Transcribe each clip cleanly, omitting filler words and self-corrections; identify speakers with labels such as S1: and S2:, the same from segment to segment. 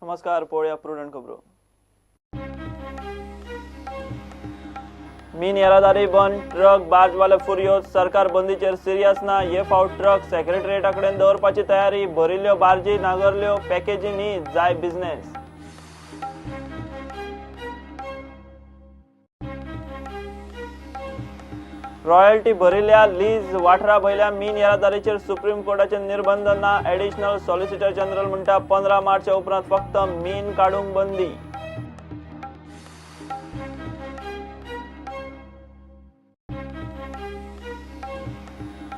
S1: नमस्कार, पळया प्रुडंट खबरो। मीन येरादारी बंद, ट्रक बार्जवाले फुर्योज, सरकार बंदीचेर सिरियस ना। हे फावट ट्रक सेक्रेटरिएटा कडेन दवरपाची तयारी, भरिल्ल्यो बार्जी नांगरल्यो, पॅकेजी न्ही, जाय बिझनेस। रॉयल्टी भरिल्ल्या लीज वाठारा भयल्या मीन येरादारीचेर सुप्रीम कोर्टाचे निर्बंध ना। एडिशनल सॉलिसिटर जनरल म्हणटा 15 मार्चा उपरांत फक्त मीन काडूंक बंदी।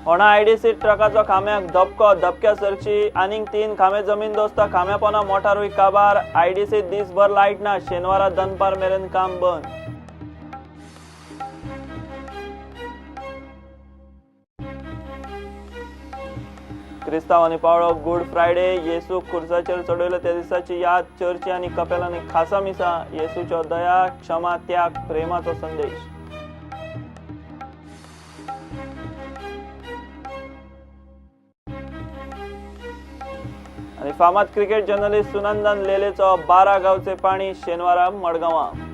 S1: होणा आयडीसी ट्रकाचो खांब्याक धपको, धपक्या सरची आनीक 3 खांबे जमीन दोस्ता, खांब्यापोना मोटारूय काबार। आयडीसी दीसभर लायट ना, शेनवारा दनपार मेरेन काम बंद। क्रिस्तांवांनी पावलो गुड फ्रायडे, येसूक खुर्साचेर चडयलो त्या दिसाची याद, चर्ची आनी कपेलांनी खासा मिसा। येसूच्यो दया, क्षमा, त्याग, प्रेमाचो संदेश। आनी फामाद क्रिकेट जर्नलिस्ट सुनंदन लेलेचो 12 गांवचे पाणी शेनवारा मडगांवां।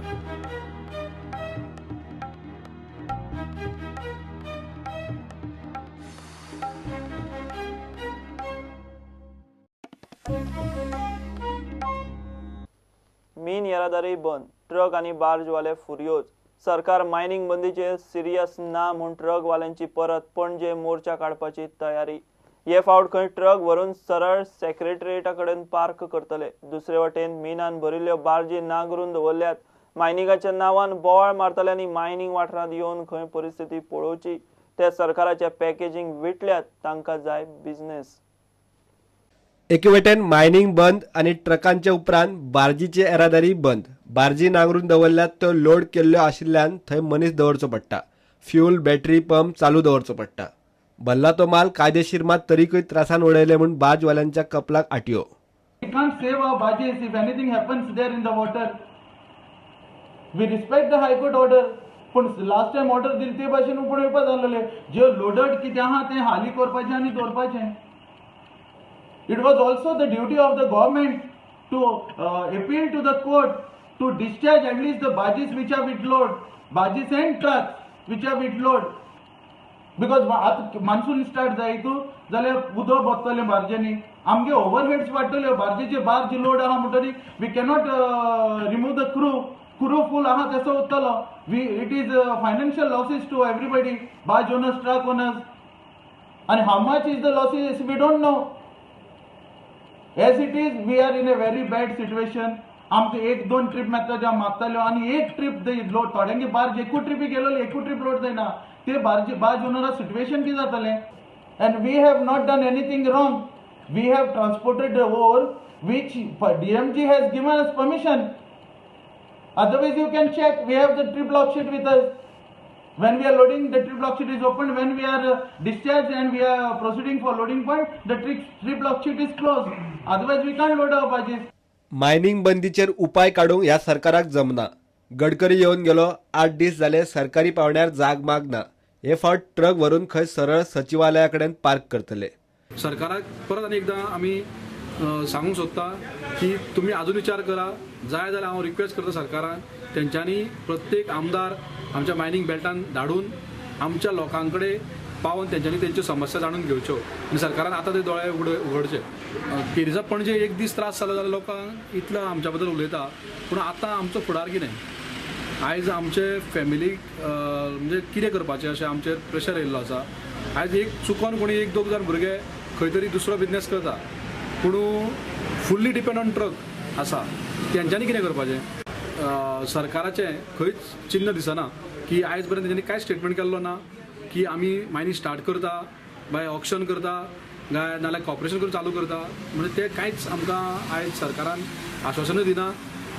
S1: मीन येरादारी बंद, ट्रक आनी बार्जवाले फुर्योज, सरकार मायनिंग बंदीचेर सिरियस ना म्हूण ट्रकवाल्यांची परत पणजे मोर्चा काडपाची तयारी। हे फावट खंय ट्रक व्हरून सरळ सेक्रेटरिएटा कडेन पार्क करतले। दुसरे वटेन मिनान भरिल्ल्यो बार्जी नांगरून दवरल्यात। मायनिंगाच्या नांवान बोवाळ मारतल्यांनी मायनिंग वाठारांत येवन खंय परिस्थिती पळोवची। ते सरकाराच्या पॅकेजींक विटल्यात, तांकां जाय बिझनेस।
S2: एके वटेन मायनिंग बंद आणि ट्रकांच्या उपरांत बार्जीची येरादारी बंद। बार्जी नांगरून दवरल्यात त्यो लोड केल्ल्यो आशिल्ल्यान थंय मनीस दवरचो पडटा। फ्यूल, बॅटरी पंप चालू दवरचो पडटा। भल्ला तो माल कायदेशीर मात तरीकय त्रासान उडयले म्हूण बार्जवाल्यांच्या कपलाक आटयो।
S3: We can't save our barges if anything happens there in the water. We respect the High Court order. पण लास्ट टाइम ऑर्डर दिली ते भाशेन पळोवपा जाल्ले जे लोडेड कितें आहा ते हाली करपाचें आनी दवरपाचें। It was also the duty of the government to appeal to the court to discharge at least the barges which are with load, barges and trucks which are with load. Because आता monsoon start जायत जाल्यार उदक भरतलें बार्जेनी, आमगे overheads वाडटल्यो, बार्जेचे barge load आहा म्हणटरी we cannot remove the crew full आहा तसो उरतलो। It is financial losses to everybody, barge owners, truck owners, and how much is the losses we don't know. As it is, we are in a very bad situation. आमचे 1-2 trip मागताल्यो आनी एक trip load थोड्यांगे barge एकू trippy गेलो एकू trip load जायना, ते barge ओनरा situation कितें जातलें? And we have not done anything wrong. We have transported the ore which DMG has given us permission. Otherwise you can check, we have the trip log sheet with us. When we are loading, the trip log sheet is opened. When we are discharged and we are proceeding for loading point, the trip log sheet is closed. Otherwise we can't load our barges.
S2: Mining बंदीचेर उपाय काडूंक ह्या सरकाराक जमना। गडकरी येवन गेलो, 8 दीस जाले सरकारी पावण्यार जाग माग ना। हे फावट ट्रक व्हरून खंय सरळ सचिवालया कडेन पार्क करतले।
S4: सरकाराक परत आनी एकदां आमी सांगूंक सोदता की तुमी आजून विचार करा। जाय जाल्यार हांव रिक्वेस्ट करता सरकाराक, तेंच्यांनी प्रत्येक आमदार आमच्या मायनिंग बेल्टान धाडून आमच्या लोकां कडेन पावन तेंच्यांनी तेंच्यो समस्या जाणून घेवच्यो आनी सरकारान आतां ते दोळे उगडचे। केरीजा पणजे एक दीस त्रास जालो जाल्यार लोकांक इतलो आमच्या बद्दल उलयता, पूण आतां आमचो फुडार कितें? आयज आमचे फॅमिलीक म्हणजे कितें करपाचें अशें आमचेर प्रेशर येयल्लो आसा। आयज एक चुकोन कोणी 1-2 जाण भुरगे खंय तरी दुसरो बिझनेस करता, पूण फुल्ली डिपेंड ऑन ट्रक आसा, तेंच्यांनी कितें करपाचें? सरकाराचें खंयच चिन्ह दिसना की आयज पर्यंत तेंच्यांनी कांय स्टेटमेंट केल्लो ना की आमी मायनिंग स्टार्ट करता, बाय ऑक्शन करता, काय नाल्यार कॉर्पोरेशन करून चालू करता, म्हणजे ते कांयच आमकां आयज सरकारान आश्वासनूय दिना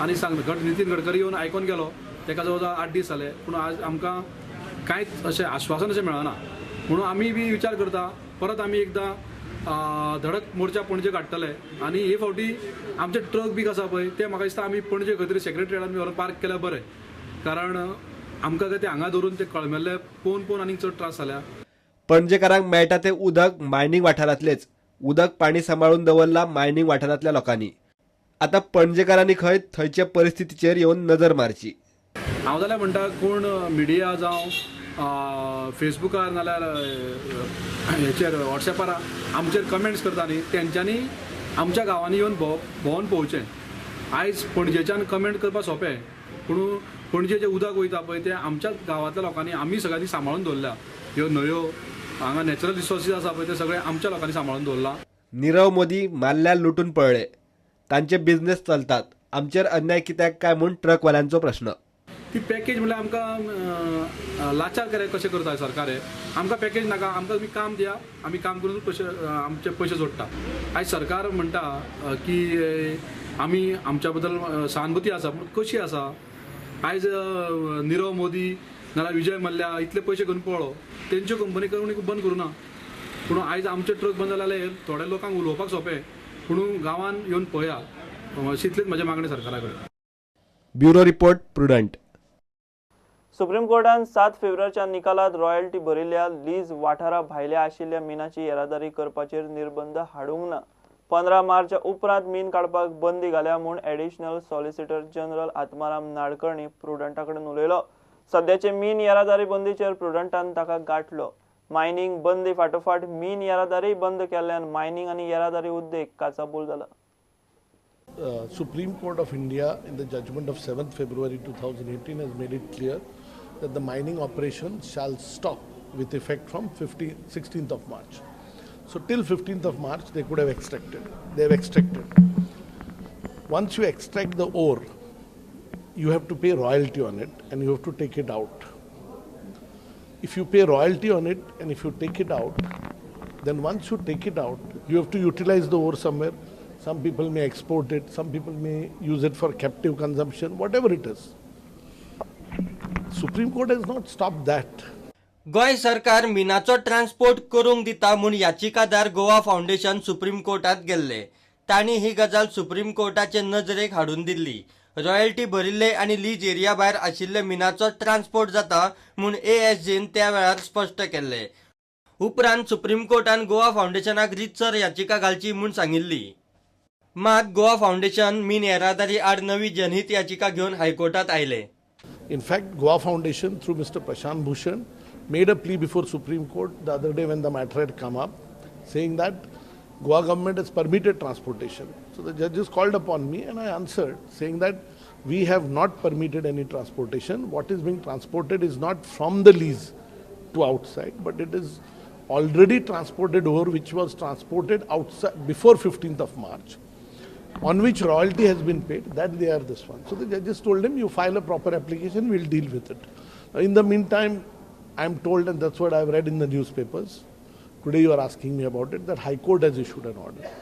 S4: आनी सांगता। नितीन गडकरी येवन आयकोन गेलो, तेका जवळ जवळ 8 दीस जाले, पूण आज आमकां कांयच अशें आश्वासन अशें मेळना। म्हणून आमी बी विचार करता, परत आमी एकदां धडक मोर्चा पणजे काडटले आनी हे फावटी आमचे ट्रक बी आसा पळय ते म्हाका दिसता आमी पणजे खंय तरी सेक्रेटरिएटान बी व्हरून पार्क केल्यार बरें, कारण आमकां ते हांगा धरून ते कळमेल्ले पोवन आनीक चड त्रास जाल्या।
S2: पणजेकारांक मेळटा ते उदक मायनिंग वाठारांतलेच। उदक पाणी सांबाळून दवरला मायनिंग वाठारांतल्या लोकांनी। आता पणजेकारांनी खंय थंयचे परिस्थितीचेर येवन नजर मारची.
S4: हांव जाल्यार म्हणटा कोण मिडिया जावं फेसबुकार नाल्यार हेचेर वॉट्सॅपार आमचेर कमेंट्स करता न्ही तेंच्यांनी आमच्या गांवांनी येवन भोंवून पळोवचें. आयज पणजेच्यान कमेंट करपाक सोंपें पूण पणजे जें उदक वयता पळय तें आमच्याच गांवांतल्या लोकांनी आमी सगळ्यांनी सांबाळून दवरल्या. ह्यो न्हंयो हांगा नॅचरल रिसोर्सीस आसा पळय ते सगळे आमच्या लोकांनी सांबाळून दवरला.
S2: नीरव मोदी माल्ल्या लुटून पळले. तांचे बिझनेस चलतात. आमचेर अन्याय कित्याक काय म्हूण ट्रकवाल्यांचो प्रश्न.
S4: ती पॅकेज म्हणल्यार आमकां लाचार कशें करता सरकार हे. आमकां पॅकेज नाका, आमकां तुमी काम दिया, आमी काम करून आमचे पयशे जोडटा. आयज सरकार म्हणटा की आमी आमच्या बद्दल सहानुभूती आसा पूण कशी आसा. आयज नीरव मोदी नाल्यार विजय मल्ल्या इतले पयशे घेवन पळो तेंच्यो कंपनी बंद करूं ना पूण आयज आमचे ट्रक बंद जाल्यार थोड्या लोकांक उलोवपाक सोंपें पूण गांवांत येवन पळया अशी इतलीच म्हजी मागणी सरकारा कडेन.
S2: Bureau report prudent.
S1: सुप्रीम कोर्टान 7 फेब्रुवारीच्या निकालात रॉयल्टी भरिल्ल्या लीज वाठारा भायल्या आशिल्ल्या मिनाची येरादारी करपाचेर निर्बंध हाडूंक ना. 15 मार्चा उपरांत मीन काडपाक बंदी घाल्या म्हूण additional solicitor general Atmaram Nadkarni प्रुडंटा कडेन उलयलो. सद्याचे मीन येरादारी बंदीचेर प्रुडंटान ताका गाठलो. मायनिंग बंदी फाटोफाट मीन येरादारी बंद केल्ल्यान मायनिंग आनी येरादारी उद्देग काचाबूल जाला.
S5: Supreme Court of India in the judgment of 7th February 2018 has made it clear that the mining operations shall stop with effect from 16th of March. So till 15th of March they could have extracted. They have extracted. Once you extract the ore, you have to pay royalty on it and you have to take it out. If you pay royalty on it and if you take it out, then once you take it out, you have to utilize the ore somewhere. Some people may export it, some people may use it for captive consumption, whatever it is. Supreme Court has not stopped that.
S6: गोय सरकार मिनाचो transport करूंक दिता म्हूण याचिकादार Goa foundation supreme कोर्टात गेल्ले. तांणी ही गजाल supreme कोर्टाचे नजरेक हाडून दिल्ली. रॉयल्टी भरिल्ले आनी लीज एरिया भायर आशिल्ले मिनाचो ट्रान्सपोर्ट जाता म्हूण ASGन त्या वेळार स्पश्ट केल्ले. उपरांत सुप्रीम कोर्टान गोवा फाउंडेशनाक रितसर याचिका घालची म्हूण सांगिल्ली. मात गोवा फाउंडेशन मीन येरादारी आड नवी जनहित याचिका घेवन हायकोर्टात आयले.
S5: In fact, Goa Foundation through Mr. Prashant Bhushan made a plea before Supreme Court the other day when the matter had come up, saying that Goa government has permitted transportation. So the judges called upon me and I answered saying that we have not permitted any transportation. What is being transported is not from the lease to outside, but it is already transported ore which was transported outside before 15th of March, on which royalty has been paid, that they are this one. So the judges told him, you file a proper application, we'll deal with it. In the meantime, I'm told, and that's what I've read in the newspapers, today you are asking me about it, that High Court has issued an order.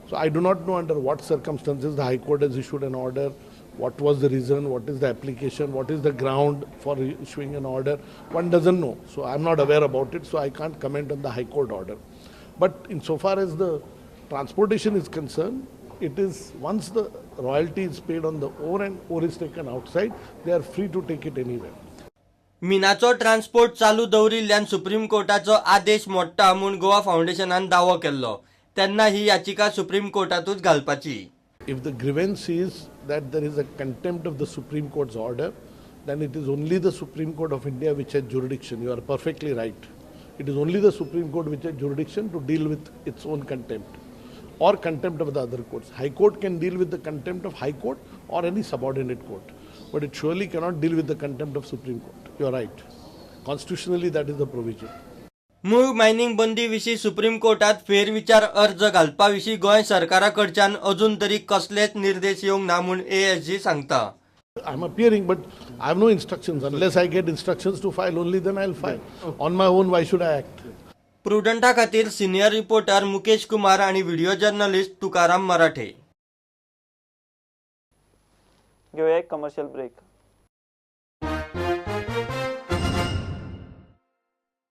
S5: So I do not know under what circumstances the High Court has issued an order, what was the reason, what is the application, what is the ground for issuing an order. One doesn't know. So I'm not aware about it, so I can't comment on the High Court order. But insofar as the transportation is concerned, it is once the royalty is paid on the ore and ore is taken outside, they are free to take it anywhere.
S6: मिनाचो transport चालू दवरिल्ल्यान supreme कोर्टाचो आदेश मोडटा म्हूण गोवा फाउंडेशनान दावो केल्लो. तेन्ना ही याचिका सुप्रीम कोर्टातूच घालपाची.
S5: If the grievance is that there is a contempt of the Supreme Court's order, then it is only the Supreme Court of India which has jurisdiction. You are perfectly right. It is only the Supreme Court which has jurisdiction to deal with its own contempt or contempt of the other courts. High Court can deal with the contempt of High Court or any subordinate court, but it surely cannot deal with the contempt of Supreme Court. You are right. Constitutionally, that is the provision.
S6: मूळ mining बंदी विशीं supreme कोर्टात फेरविचार अर्ज घालपा विशीं गोंय सरकारा कडच्यान अजून तरी कसलेच निर्देश येवंक ना म्हूण ASG सांगता.
S5: I'm appearing, but I have no instructions. Unless I get instructions to file, only then I'll file. On my own, why should I act?
S6: प्रुडंटा खातीर सिनियर रिपोर्टर मुकेश कुमार आणि व्हिडिओ जर्नलिस्ट तुकाराम मराठे.
S1: घेऊया एक कमर्शियल ब्रेक.